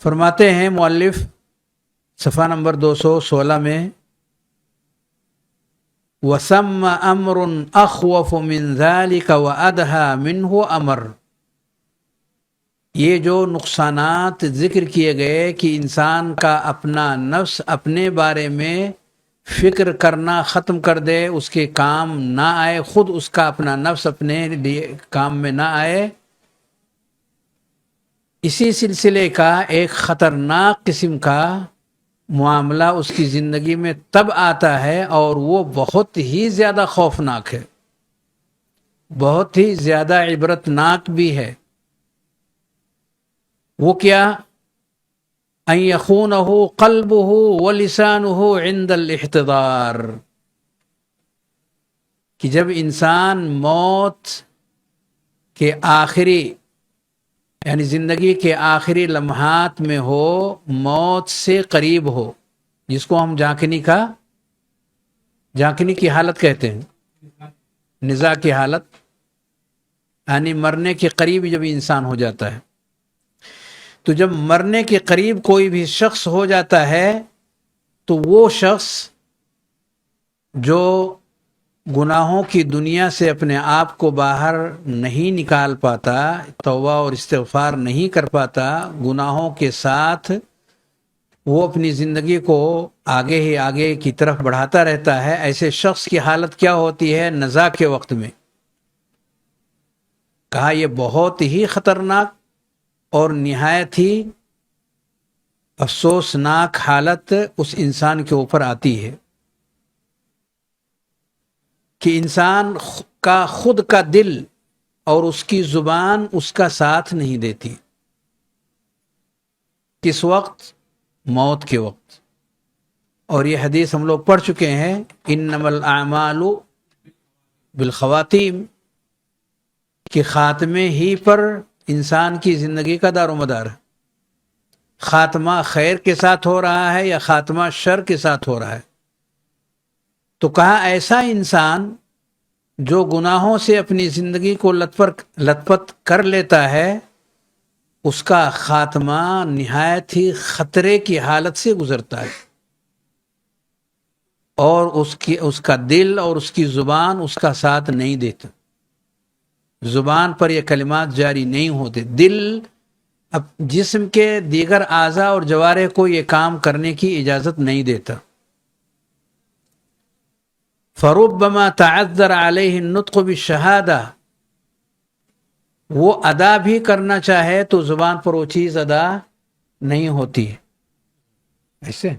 فرماتے ہیں مؤلف صفحہ نمبر 216 میں، وَثَمَّ أَمْرٌ أَخْوَفُ مِنْ ذَلِكَ وَأَدْهَى مِنْهُ أَمْرٌ۔ یہ جو نقصانات ذکر کیے گئے کہ انسان کا اپنا نفس اپنے بارے میں فکر کرنا ختم کر دے، اس کے کام نہ آئے، خود اس کا اپنا نفس اپنے لیے کام میں نہ آئے، اسی سلسلے کا ایک خطرناک قسم کا معاملہ اس کی زندگی میں تب آتا ہے، اور وہ بہت ہی زیادہ خوفناک ہے، بہت ہی زیادہ عبرتناک بھی ہے۔ وہ کیا؟ ان یخونہ قلبہ ولسانہ عند الاحتضار، کہ جب انسان موت کے آخری یعنی زندگی کے آخری لمحات میں ہو، موت سے قریب ہو، جس کو ہم جھانکنے کی حالت کہتے ہیں، نزاع کی حالت، یعنی مرنے کے قریب جب انسان ہو جاتا ہے، تو جب مرنے کے قریب کوئی بھی شخص ہو جاتا ہے تو وہ شخص جو گناہوں کی دنیا سے اپنے آپ کو باہر نہیں نکال پاتا، توبہ اور استغفار نہیں کر پاتا، گناہوں کے ساتھ وہ اپنی زندگی کو آگے ہی آگے کی طرف بڑھاتا رہتا ہے، ایسے شخص کی حالت کیا ہوتی ہے نزاع کے وقت میں؟ کہا یہ بہت ہی خطرناک اور نہایت ہی افسوسناک حالت اس انسان کے اوپر آتی ہے کہ انسان کا خود کا دل اور اس کی زبان اس کا ساتھ نہیں دیتی۔ کس وقت؟ موت کے وقت۔ اور یہ حدیث ہم لوگ پڑھ چکے ہیں، انما الاعمال بالخواتیم، کہ خاتمے ہی پر انسان کی زندگی کا دار و مدار ہے۔ خاتمہ خیر کے ساتھ ہو رہا ہے یا خاتمہ شر کے ساتھ ہو رہا ہے؟ تو کہا ایسا انسان جو گناہوں سے اپنی زندگی کو لت پت کر لیتا ہے، اس کا خاتمہ نہایت ہی خطرے کی حالت سے گزرتا ہے، اور اس کا دل اور اس کی زبان اس کا ساتھ نہیں دیتا، زبان پر یہ کلمات جاری نہیں ہوتے، دل اب جسم کے دیگر اعضاء اور جوارح کو یہ کام کرنے کی اجازت نہیں دیتا۔ فربما تعذر علیہ النطق بالشہادہ، وہ ادا بھی کرنا چاہے تو زبان پر وہ چیز ادا نہیں ہوتی ہے۔ ایسے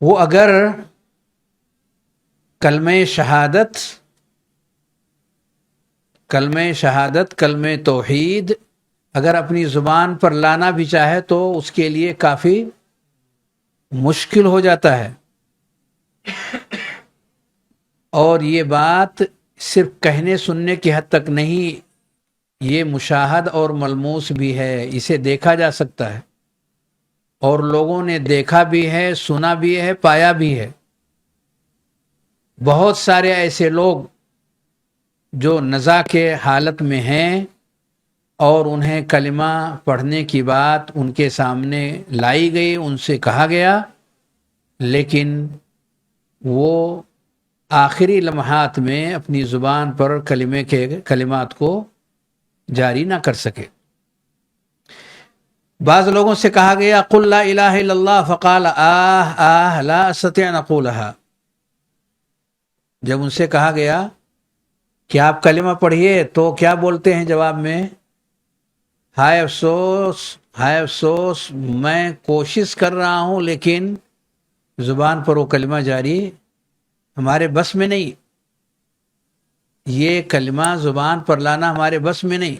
وہ اگر کلمہ شہادت، کلمہ توحید اگر اپنی زبان پر لانا بھی چاہے تو اس کے لیے کافی مشکل ہو جاتا ہے، اور یہ بات صرف کہنے سننے کی حد تک نہیں، یہ مشاہد اور ملموس بھی ہے، اسے دیکھا جا سکتا ہے، اور لوگوں نے دیکھا بھی ہے، سنا بھی ہے، پایا بھی ہے۔ بہت سارے ایسے لوگ جو نزاع کے حالت میں ہیں اور انہیں کلمہ پڑھنے کی بات ان کے سامنے لائی گئی، ان سے کہا گیا، لیکن وہ آخری لمحات میں اپنی زبان پر کلمات کو جاری نہ کر سکے۔ بعض لوگوں سے کہا گیا قل لا الہ الا اللہ فقال لا استطيع ان اقولها، جب ان سے کہا گیا کہ آپ کلمہ پڑھیے تو کیا بولتے ہیں جواب میں؟ ہائے افسوس، ہائے افسوس، میں کوشش کر رہا ہوں لیکن زبان پر وہ کلمہ جاری ہمارے بس میں نہیں، یہ کلمہ زبان پر لانا ہمارے بس میں نہیں۔